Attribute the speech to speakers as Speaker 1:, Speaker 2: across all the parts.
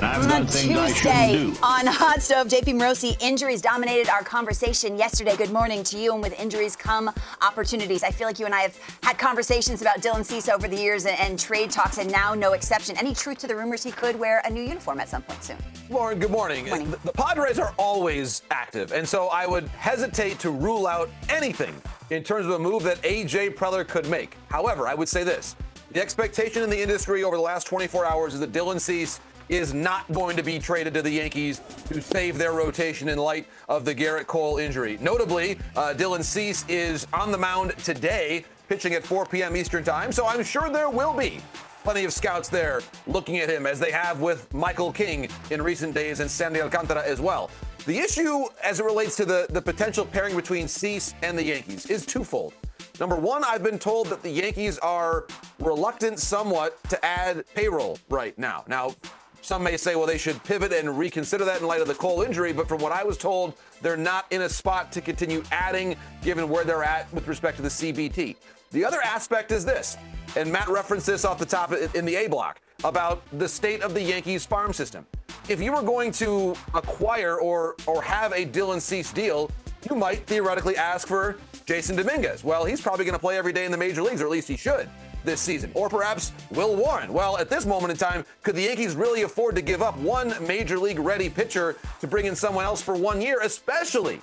Speaker 1: I've done things I shouldn't do.
Speaker 2: On Hot Stove, JP Morosi, injuries dominated our conversation yesterday. Good morning to you. And with injuries come opportunities. I feel like you and I have had conversations about Dylan Cease over the years and trade talks, and now no exception. Any truth to the rumors he could wear a new uniform at some point soon?
Speaker 3: Lauren, good morning. The Padres are always active, and so I would hesitate to rule out anything in terms of a move that A.J. Preller could make. However, I would say this. The expectation in the industry over the last 24 hours is that Dylan Cease is not going to be traded to the Yankees to save their rotation in light of the Garrett Cole injury. Notably, Dylan Cease is on the mound today, pitching at 4 p.m. Eastern time, so I'm sure there will be plenty of scouts there looking at him, as they have with Michael King in recent days and Sandy Alcantara as well. The issue as it relates to the potential pairing between Cease and the Yankees is twofold. Number one, I've been told that the Yankees are reluctant somewhat to add payroll right now. Now, some may say, well, they should pivot and reconsider that in light of the Cole injury. But from what I was told, they're not in a spot to continue adding, given where they're at with respect to the CBT. The other aspect is this, and Matt referenced this off the top in the A block, about the state of the Yankees farm system. If you were going to acquire or have a Dylan Cease deal, you might theoretically ask for Jason Dominguez. Well, he's probably going to play every day in the major leagues, or at least he should this season. Or perhaps Will Warren. Well, at this moment in time, could the Yankees really afford to give up one major league ready pitcher to bring in someone else for 1 year, especially,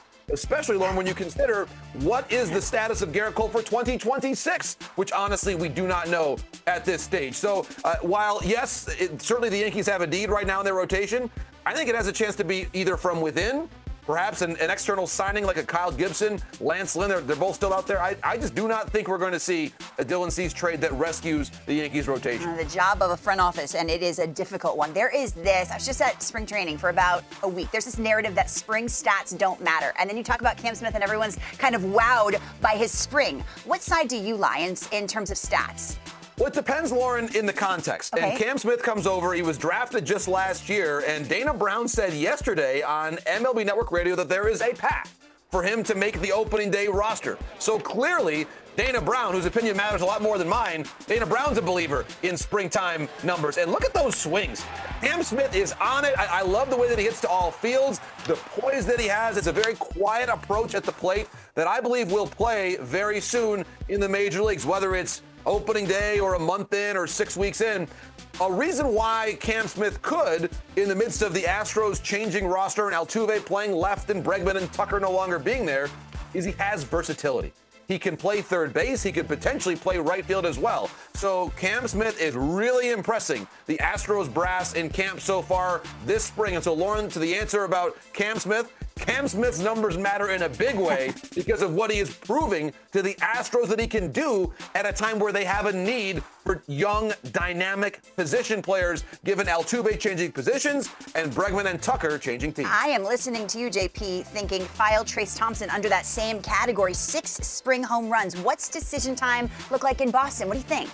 Speaker 3: Lauren, when you consider what is the status of Garrett Cole for 2026, which honestly we do not know at this stage. So while, yes, certainly the Yankees have a need right now in their rotation, I think it has a chance to be either from within, perhaps an external signing like a Kyle Gibson, Lance Lynn, they're both still out there. I just do not think we're going to see a Dylan Cease trade that rescues the Yankees rotation.
Speaker 2: The job of a front office, and it is a difficult one. There is this, I was just at spring training for about a week. There's this narrative that spring stats don't matter. And then you talk about Cam Smith and everyone's kind of wowed by his spring. What side do you lie in terms of stats?
Speaker 3: Well, it depends, Lauren, in the context. Okay. And Cam Smith comes over. He was drafted just last year. And Dana Brown said yesterday on MLB Network Radio that there is a path for him to make the opening day roster. So clearly, Dana Brown, whose opinion matters a lot more than mine, Dana Brown's a believer in springtime numbers. And look at those swings. Cam Smith is on it. I love the way that he hits to all fields, the poise that he has. It's a very quiet approach at the plate that I believe will play very soon in the major leagues, whether it's opening day or a month in or 6 weeks in. A reason why Cam Smith could, in the midst of the Astros changing roster and Altuve playing left and Bregman and Tucker no longer being there, is he has versatility. He can play third base. He could potentially play right field as well. So Cam Smith is really impressing the Astros brass in camp so far this spring. And so, Lauren, to the answer about Cam Smith's numbers matter in a big way because of what he is proving to the Astros that he can do at a time where they have a need for young, dynamic position players, given Altuve changing positions and Bregman and Tucker changing teams.
Speaker 2: I am listening to you, JP, thinking file Trace Thompson under that same category. 6 spring home runs. What's decision time look like in Boston? What do you think?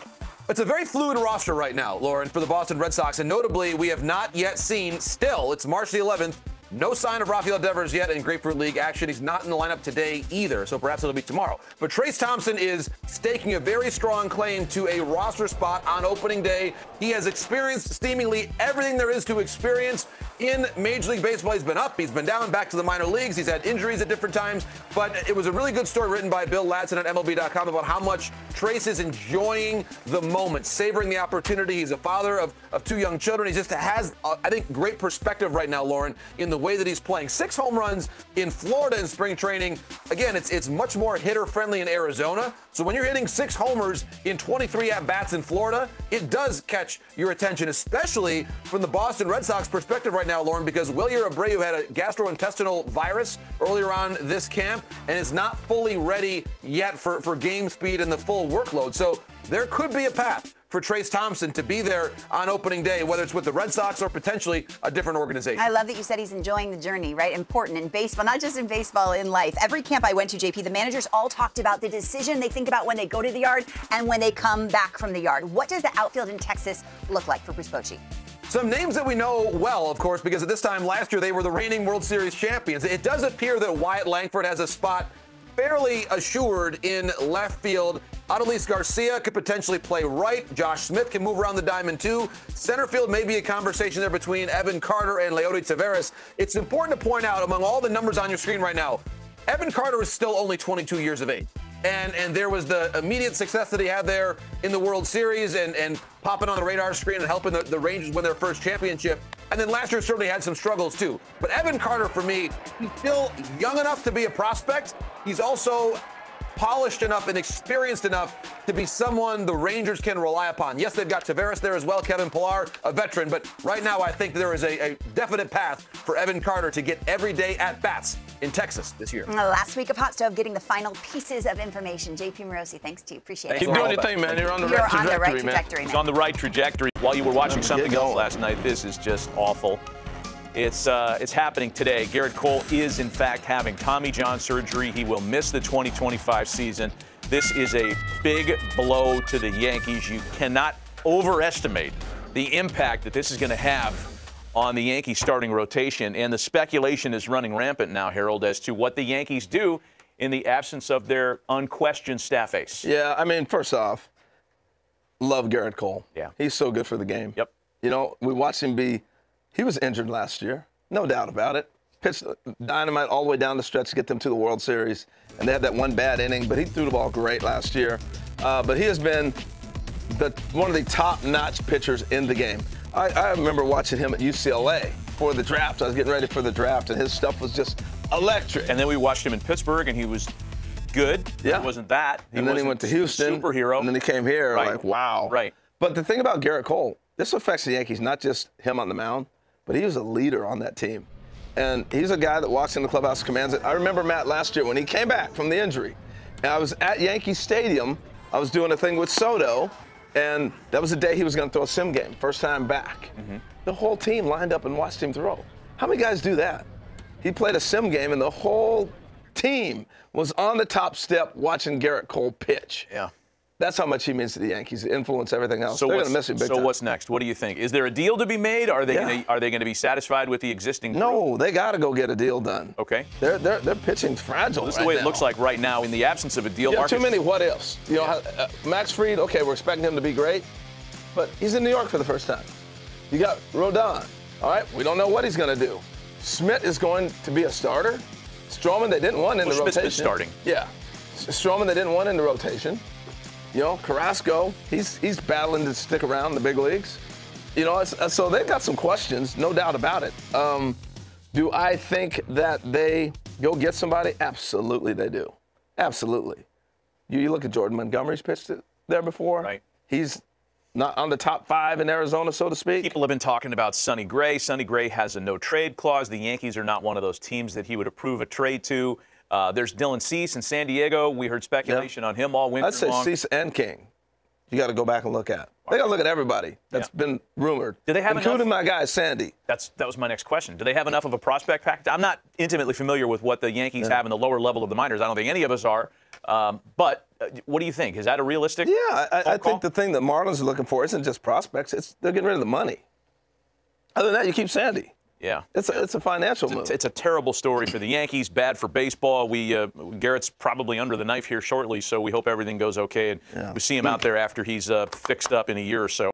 Speaker 3: It's a very fluid roster right now, Lauren, for the Boston Red Sox. And notably, we have not yet seen, still, it's March the 11th, no sign of Rafael Devers yet in Grapefruit League action. He's not in the lineup today either, so perhaps it'll be tomorrow. But Trace Thompson is staking a very strong claim to a roster spot on opening day. He has experienced seemingly everything there is to experience in Major League Baseball. He's been up, he's been down, back to the minor leagues. He's had injuries at different times. But it was a really good story written by Bill Ladson at MLB.com about how much Trace is enjoying the moment, savoring the opportunity. He's a father of 2 young children. He just has, I think, great perspective right now, Lauren, in the way that he's playing. 6 home runs in Florida in spring training. Again, it's much more hitter-friendly in Arizona. So when you're hitting 6 homers in 23 at-bats in Florida, it does catch your attention, especially from the Boston Red Sox perspective right now, Lauren, because Wilyer Abreu had a gastrointestinal virus earlier on this camp and is not fully ready yet for game speed and the full workload. So there could be a path for Trace Thompson to be there on opening day, whether it's with the Red Sox or potentially a different organization.
Speaker 2: I love that you said he's enjoying the journey, right? Important in baseball, not just in baseball, in life. Every camp I went to, JP, the managers all talked about the decision they think about when they go to the yard and when they come back from the yard. What does the outfield in Texas look like for Bruce Bochy?
Speaker 3: Some names that we know well, of course, because at this time last year they were the reigning World Series champions. It does appear that Wyatt Langford has a spot fairly assured in left field Adolis Garcia could potentially play right. Josh Smith can move around the diamond too. Center field may be a conversation there between Evan Carter and Leody Taveras. It's important to point out, among all the numbers on your screen right now, Evan Carter is still only 22 years of age. And there was the immediate success that he had there in the World Series and popping on the radar screen and helping the Rangers win their first championship. And then last year certainly had some struggles too. But Evan Carter, for me, he's still young enough to be a prospect. He's also polished enough and experienced enough to be someone the Rangers can rely upon. Yes, they've got Taveras there as well, Kevin Pillar, a veteran, but right now I think there is a definite path for Evan Carter to get everyday at-bats in Texas this year.
Speaker 2: Last week of Hot Stove, getting the final pieces of information. JP Morosi, thanks to you. Appreciate it.
Speaker 4: Keep doing your thing, man. You're on the right trajectory, man.
Speaker 5: He's on the right trajectory. While you were watching something else last night, this is just awful. It's happening today. Garrett Cole is, in fact, having Tommy John surgery. He will miss the 2025 season. This is a big blow to the Yankees. You cannot overestimate the impact that this is going to have on the Yankees starting rotation. And the speculation is running rampant now, Harold, as to what the Yankees do in the absence of their unquestioned staff ace.
Speaker 4: Yeah, I mean, first off, love Garrett Cole.
Speaker 5: Yeah.
Speaker 4: He's so good for the game.
Speaker 5: Yep.
Speaker 4: You know, we watched him he was injured last year, no doubt about it. Pitched dynamite all the way down the stretch to get them to the World Series. And they had that one bad inning, but he threw the ball great last year. But he has been one of the top-notch pitchers in the game. I remember watching him at UCLA for the draft. I was getting ready for the draft, and his stuff was just electric.
Speaker 5: And then we watched him in Pittsburgh, and he was good.
Speaker 4: Yeah.
Speaker 5: It wasn't that.
Speaker 4: And then he went to Houston.
Speaker 5: Superhero.
Speaker 4: And then he came here.
Speaker 5: Right.
Speaker 4: Like, wow.
Speaker 5: Right.
Speaker 4: But the thing about Garrett Cole, this affects the Yankees, not just him on the mound, but he was a leader on that team. And he's a guy that walks in the clubhouse, commands it. I remember, Matt, last year when he came back from the injury, and I was at Yankee Stadium. I was doing a thing with Soto, and that was the day he was going to throw a sim game, first time back. Mm-hmm. The whole team lined up and watched him throw. How many guys do that? He played a sim game, and the whole team was on the top step watching Garrett Cole pitch.
Speaker 5: Yeah.
Speaker 4: That's how much he means to the Yankees. Influence everything else. They're going to miss him big time.
Speaker 5: So what's next? What do you think? Is there a deal to be made? Are they going to be satisfied with the existing group?
Speaker 4: No, they got to go get a deal done.
Speaker 5: Okay.
Speaker 4: They're pitching fragile.
Speaker 5: This is the way it looks like right now in the absence of a deal.
Speaker 4: Too many what ifs. You know, Max Fried. Okay, we're expecting him to be great, but he's in New York for the first time. You got Rodon. All right, we don't know what he's going to do. Smith is going to be a starter. Stroman, they didn't want in the rotation.
Speaker 5: Smith's been starting.
Speaker 4: Yeah. Stroman, they didn't want in the rotation. You know, Carrasco, he's battling to stick around in the big leagues. You know, so they've got some questions, no doubt about it. Do I think that they go get somebody? Absolutely they do. Absolutely. You look at Jordan Montgomery's pitched there before.
Speaker 5: Right.
Speaker 4: He's not on the top 5 in Arizona, so to speak.
Speaker 5: People have been talking about Sonny Gray. Sonny Gray has a no-trade clause. The Yankees are not one of those teams that he would approve a trade to. There's Dylan Cease in San Diego. We heard speculation on him all winter long.
Speaker 4: I'd say Cease and King. You got to go back and look at. They got to look at everybody that's been rumored.
Speaker 5: Do they have
Speaker 4: including my guy Sandy?
Speaker 5: That was my next question. Do they have enough of a prospect package? I'm not intimately familiar with what the Yankees have in the lower level of the minors. I don't think any of us are. But what do you think? Is that a realistic?
Speaker 4: Yeah, I think the thing that Marlins are looking for isn't just prospects. They're getting rid of the money. Other than that, you keep Sandy.
Speaker 5: Yeah,
Speaker 4: it's a financial move.
Speaker 5: It's a terrible story for the Yankees, bad for baseball. Garrett's probably under the knife here shortly, so we hope everything goes okay, and we see him out there after he's fixed up in a year or so.